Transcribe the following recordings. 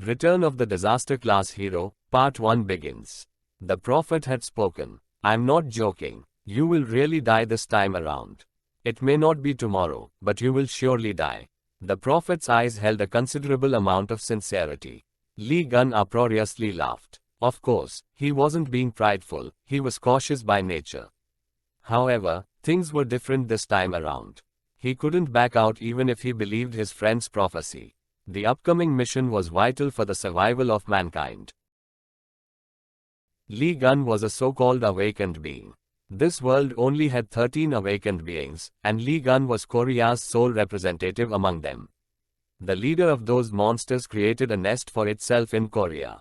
Return of the Disaster Class Hero, Part 1 begins. The prophet had spoken. I'm not joking. You will really die this time around. It may not be tomorrow, but you will surely die. The prophet's eyes held a considerable amount of sincerity. Lee Gun uproariously laughed. Of course, he wasn't being prideful, he was cautious by nature. However, things were different this time around. He couldn't back out even if he believed his friend's prophecy. The upcoming mission was vital for the survival of mankind. Lee Gun was a so-called awakened being. This world only had 13 awakened beings, and Lee Gun was Korea's sole representative among them. The leader of those monsters created a nest for itself in Korea.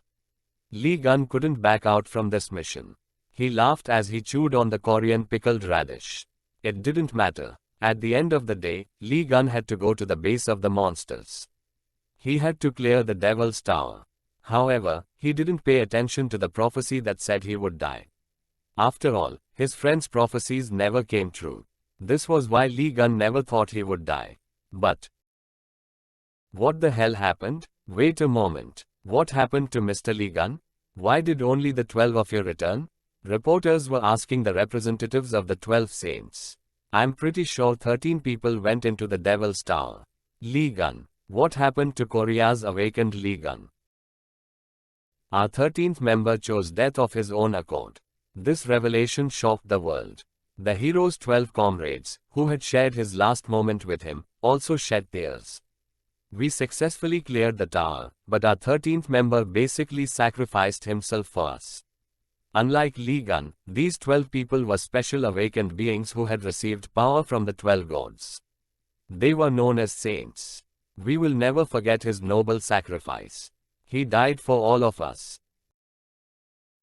Lee Gun couldn't back out from this mission. He laughed as he chewed on the Korean pickled radish. It didn't matter. At the end of the day, Lee Gun had to go to the base of the monsters. He had to clear the Devil's Tower. However, he didn't pay attention to the prophecy that said he would die. After all, his friend's prophecies never came true. This was why Lee Gun never thought he would die. But what the hell happened? Wait a moment. What happened to Mr. Lee Gun? Why did only the 12 of you return? Reporters were asking the representatives of the 12 saints. I'm pretty sure 13 people went into the Devil's Tower. Lee Gun. What happened to Korea's awakened Lee Gun? Our 13th member chose death of his own accord. This revelation shocked the world. The hero's 12 comrades, who had shared his last moment with him, also shed tears. We successfully cleared the tower, but our 13th member basically sacrificed himself for us. Unlike Lee Gun, these 12 people were special awakened beings who had received power from the 12 gods. They were known as saints. We will never forget his noble sacrifice. He died for all of us.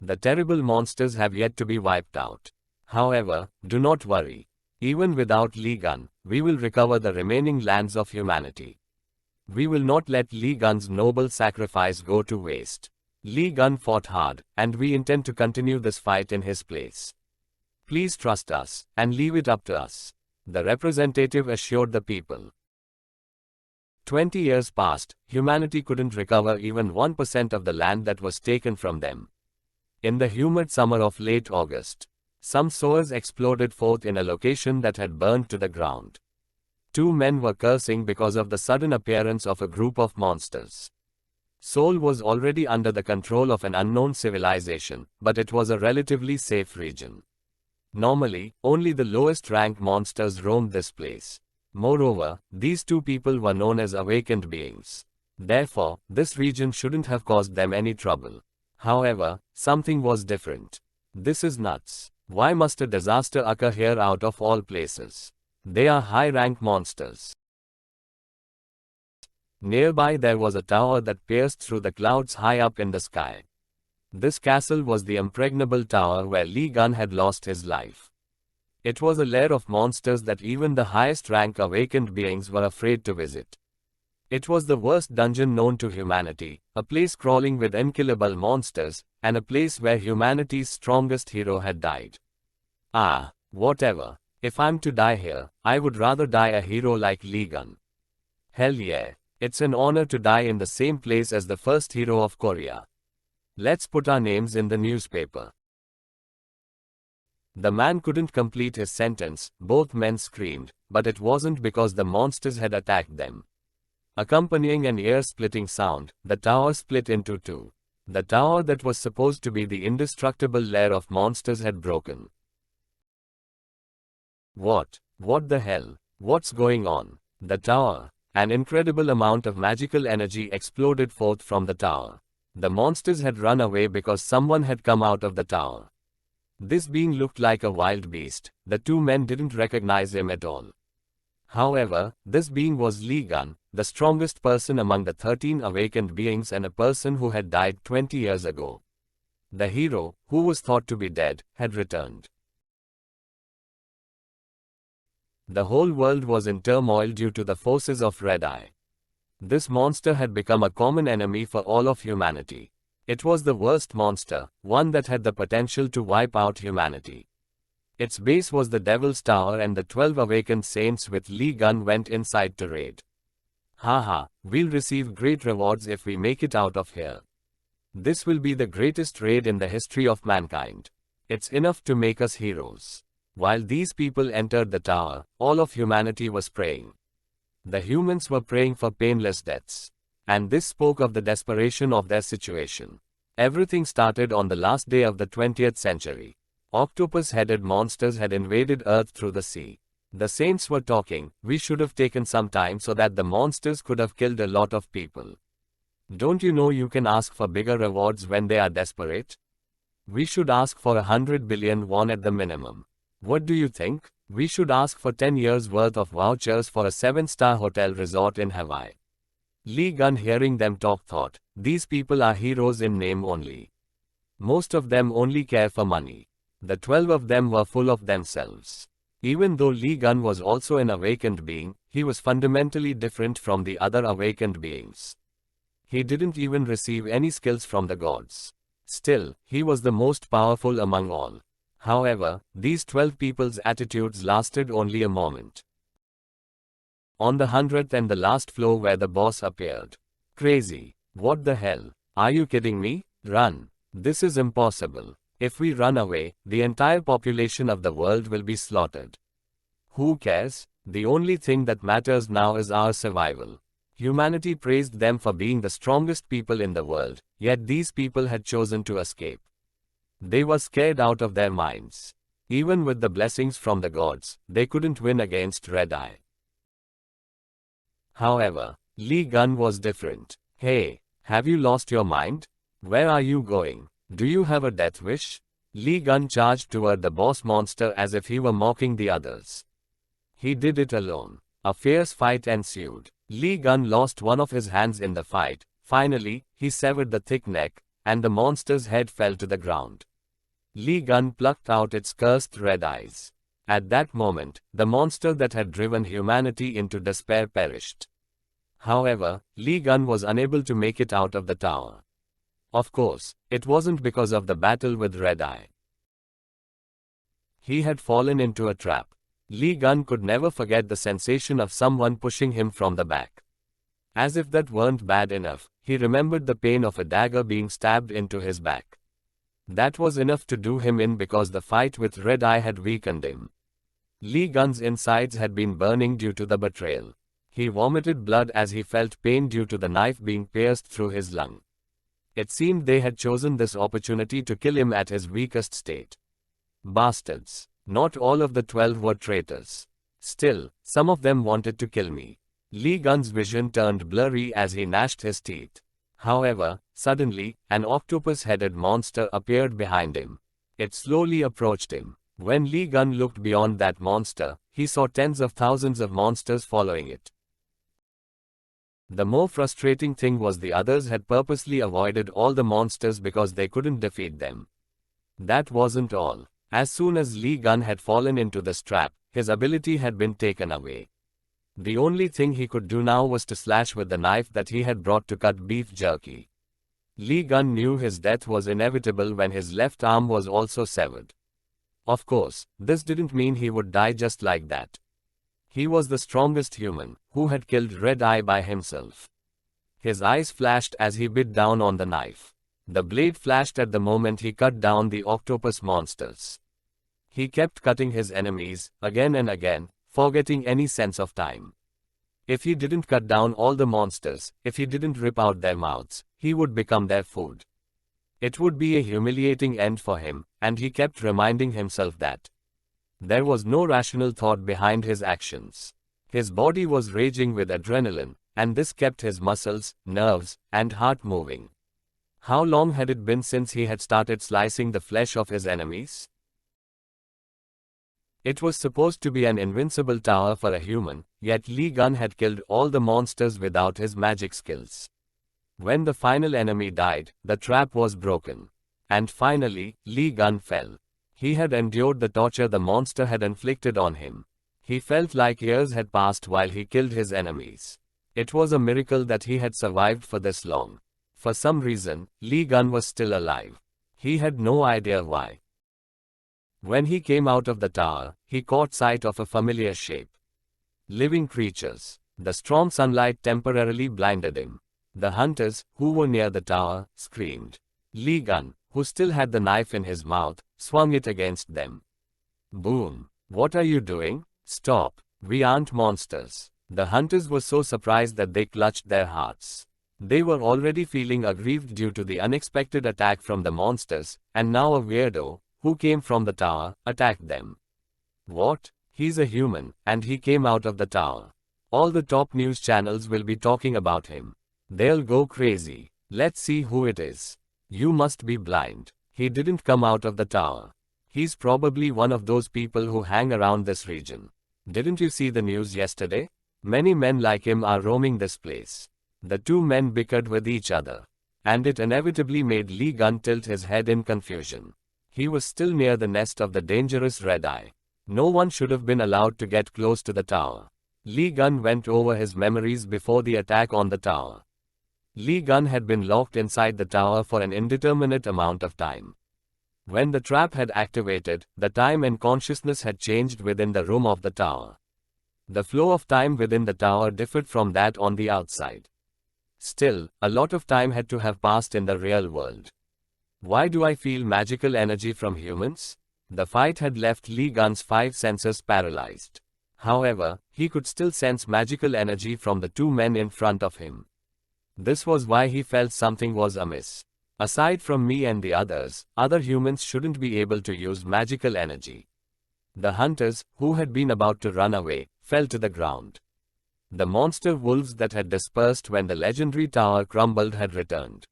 The terrible monsters have yet to be wiped out. However, do not worry. Even without Lee Gun, we will recover the remaining lands of humanity. We will not let Lee Gun's noble sacrifice go to waste. Lee Gun fought hard, and we intend to continue this fight in his place. Please trust us, and leave it up to us, the representative assured the people. 20 years passed, humanity couldn't recover even 1% of the land that was taken from them. In the humid summer of late August, some sewers exploded forth in a location that had burned to the ground. 2 men were cursing because of the sudden appearance of a group of monsters. Seoul was already under the control of an unknown civilization, but it was a relatively safe region. Normally, only the lowest ranked monsters roamed this place. Moreover, these 2 people were known as awakened beings. Therefore, this region shouldn't have caused them any trouble. However, something was different. This is nuts. Why must a disaster occur here out of all places? They are high-ranked monsters. Nearby there was a tower that pierced through the clouds high up in the sky. This castle was the impregnable tower where Lee Gun had lost his life. It was a lair of monsters that even the highest-rank awakened beings were afraid to visit. It was the worst dungeon known to humanity, a place crawling with unkillable monsters, and a place where humanity's strongest hero had died. Ah, whatever. If I'm to die here, I would rather die a hero like Lee Gun. Hell yeah. It's an honor to die in the same place as the first hero of Korea. Let's put our names in the newspaper. The man couldn't complete his sentence, both men screamed, but it wasn't because the monsters had attacked them. Accompanying an ear-splitting sound, the tower split into 2. The tower that was supposed to be the indestructible lair of monsters had broken. What the hell? What's going on? The tower. An incredible amount of magical energy exploded forth from the tower. The monsters had run away because someone had come out of the tower. This being looked like a wild beast. The 2 men didn't recognize him at all. However, this being was Lee Gun, the strongest person among the 13 awakened beings and a person who had died 20 years ago. The hero, who was thought to be dead, had returned. The whole world was in turmoil due to the forces of Red Eye. This monster had become a common enemy for all of humanity. It was the worst monster, one that had the potential to wipe out humanity. Its base was the Devil's Tower and the 12 awakened saints with Lee Gun went inside to raid. Haha, we'll receive great rewards if we make it out of here. This will be the greatest raid in the history of mankind. It's enough to make us heroes. While these people entered the tower, all of humanity was praying. The humans were praying for painless deaths. And this spoke of the desperation of their situation. Everything started on the last day of the 20th century. Octopus-headed monsters had invaded Earth through the sea. The saints were talking, we should have taken some time so that the monsters could have killed a lot of people. Don't you know you can ask for bigger rewards when they are desperate? We should ask for 100 billion won at the minimum. What do you think? We should ask for 10 years worth of vouchers for a 7-star hotel resort in Hawaii. Lee Gun, hearing them talk, thought, these people are heroes in name only. Most of them only care for money. The 12 of them were full of themselves. Even though Lee Gun was also an awakened being, he was fundamentally different from the other awakened beings. He didn't even receive any skills from the gods. Still, he was the most powerful among all. However, these 12 people's attitudes lasted only a moment. On the 100th and the last floor where the boss appeared. Crazy. What the hell? Are you kidding me? Run. This is impossible. If we run away, the entire population of the world will be slaughtered. Who cares? The only thing that matters now is our survival. Humanity praised them for being the strongest people in the world, yet these people had chosen to escape. They were scared out of their minds. Even with the blessings from the gods, they couldn't win against Red Eye. However, Lee Gun was different. Hey, have you lost your mind? Where are you going? Do you have a death wish? Lee Gun charged toward the boss monster as if he were mocking the others. He did it alone. A fierce fight ensued. Lee Gun lost one of his hands in the fight. Finally, he severed the thick neck, and the monster's head fell to the ground. Lee Gun plucked out its cursed red eyes. At that moment, the monster that had driven humanity into despair perished. However, Lee Gun was unable to make it out of the tower. Of course, it wasn't because of the battle with Red Eye. He had fallen into a trap. Lee Gun could never forget the sensation of someone pushing him from the back. As if that weren't bad enough, he remembered the pain of a dagger being stabbed into his back. That was enough to do him in because the fight with Red Eye had weakened him. Lee Gun's insides had been burning due to the betrayal. He vomited blood as he felt pain due to the knife being pierced through his lung. It seemed they had chosen this opportunity to kill him at his weakest state. Bastards. Not all of the 12 were traitors. Still, some of them wanted to kill me. Lee Gun's vision turned blurry as he gnashed his teeth. However, suddenly, an octopus-headed monster appeared behind him. It slowly approached him. When Lee Gun looked beyond that monster, he saw tens of thousands of monsters following it. The more frustrating thing was the others had purposely avoided all the monsters because they couldn't defeat them. That wasn't all. As soon as Lee Gun had fallen into this trap, his ability had been taken away. The only thing he could do now was to slash with the knife that he had brought to cut beef jerky. Lee Gun knew his death was inevitable when his left arm was also severed. Of course, this didn't mean he would die just like that. He was the strongest human, who had killed Red Eye by himself. His eyes flashed as he bit down on the knife. The blade flashed at the moment he cut down the octopus monsters. He kept cutting his enemies, again and again, forgetting any sense of time. If he didn't cut down all the monsters, if he didn't rip out their mouths, he would become their food. It would be a humiliating end for him, and he kept reminding himself that. There was no rational thought behind his actions. His body was raging with adrenaline, and this kept his muscles, nerves, and heart moving. How long had it been since he had started slicing the flesh of his enemies? It was supposed to be an invincible tower for a human, yet Lee Gun had killed all the monsters without his magic skills. When the final enemy died, the trap was broken. And finally, Lee Gun fell. He had endured the torture the monster had inflicted on him. He felt like years had passed while he killed his enemies. It was a miracle that he had survived for this long. For some reason, Lee Gun was still alive. He had no idea why. When he came out of the tower, he caught sight of a familiar shape. Living creatures. The strong sunlight temporarily blinded him. The hunters, who were near the tower, screamed. Lee Gun, who still had the knife in his mouth, swung it against them. Boom! What are you doing? Stop! We aren't monsters. The hunters were so surprised that they clutched their hearts. They were already feeling aggrieved due to the unexpected attack from the monsters, and now a weirdo, who came from the tower, attacked them. What? He's a human, and he came out of the tower. All the top news channels will be talking about him. They'll go crazy. Let's see who it is. You must be blind. He didn't come out of the tower. He's probably one of those people who hang around this region. Didn't you see the news yesterday? Many men like him are roaming this place. The two men bickered with each other, and it inevitably made Lee Gun tilt his head in confusion. He was still near the nest of the dangerous red eye. No one should have been allowed to get close to the tower. Lee Gun went over his memories before the attack on the tower. Lee Gun had been locked inside the tower for an indeterminate amount of time. When the trap had activated, the time and consciousness had changed within the room of the tower. The flow of time within the tower differed from that on the outside. Still, a lot of time had to have passed in the real world. Why do I feel magical energy from humans? The fight had left Lee Gun's 5 senses paralyzed. However, he could still sense magical energy from the two men in front of him. This was why he felt something was amiss. Aside from me and the others, other humans shouldn't be able to use magical energy. The hunters, who had been about to run away, fell to the ground. The monster wolves that had dispersed when the legendary tower crumbled had returned.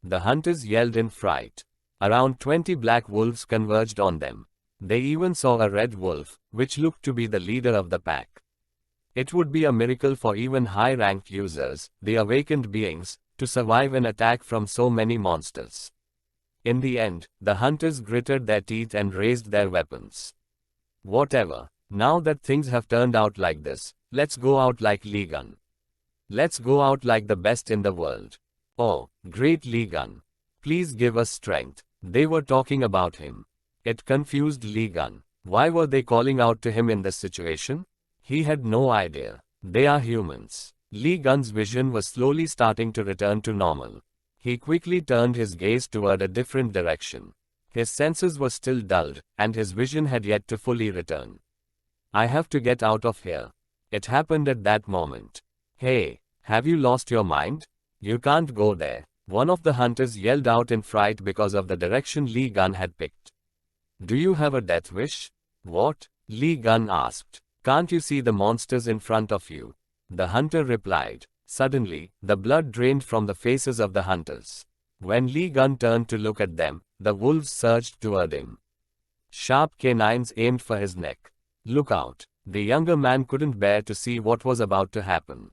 The hunters yelled in fright. Around 20 black wolves converged on them. They even saw a red wolf, which looked to be the leader of the pack. It would be a miracle for even high-ranked users, the awakened beings, to survive an attack from so many monsters. In the end, the hunters gritted their teeth and raised their weapons. Whatever. Now that things have turned out like this, let's go out like Lee Gun. Let's go out like the best in the world. Oh, great Lee Gun. Please give us strength. They were talking about him. It confused Lee Gun. Why were they calling out to him in this situation? He had no idea. They are humans. Lee Gun's vision was slowly starting to return to normal. He quickly turned his gaze toward a different direction. His senses were still dulled, and his vision had yet to fully return. I have to get out of here. It happened at that moment. Hey, have you lost your mind? You can't go there. One of the hunters yelled out in fright because of the direction Lee Gun had picked. Do you have a death wish? What? Lee Gun asked. Can't you see the monsters in front of you? The hunter replied. Suddenly, the blood drained from the faces of the hunters. When Lee Gun turned to look at them, the wolves surged toward him. Sharp canines aimed for his neck. Look out. The younger man couldn't bear to see what was about to happen.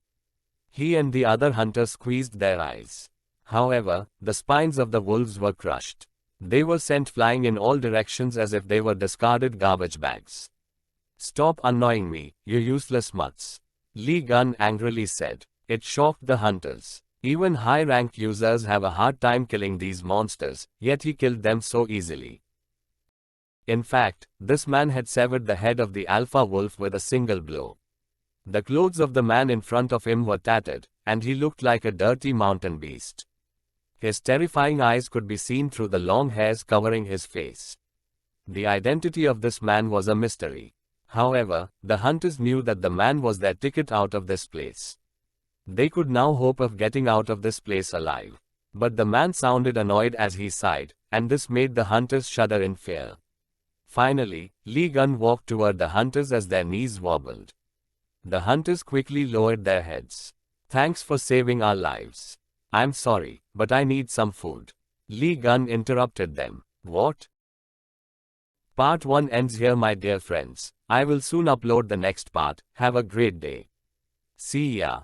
He and the other hunter squeezed their eyes. However, the spines of the wolves were crushed. They were sent flying in all directions as if they were discarded garbage bags. Stop annoying me, you useless mutts. Lee Gun angrily said. It shocked the hunters. Even high-ranked users have a hard time killing these monsters, yet he killed them so easily. In fact, this man had severed the head of the alpha wolf with a single blow. The clothes of the man in front of him were tattered, and he looked like a dirty mountain beast. His terrifying eyes could be seen through the long hairs covering his face. The identity of this man was a mystery. However, the hunters knew that the man was their ticket out of this place. They could now hope of getting out of this place alive. But the man sounded annoyed as he sighed, and this made the hunters shudder in fear. Finally, Lee Gun walked toward the hunters as their knees wobbled. The hunters quickly lowered their heads. Thanks for saving our lives. I'm sorry, but I need some food. Lee Gun interrupted them. What? Part 1 ends here, my dear friends. I will soon upload the next part. Have a great day. See ya.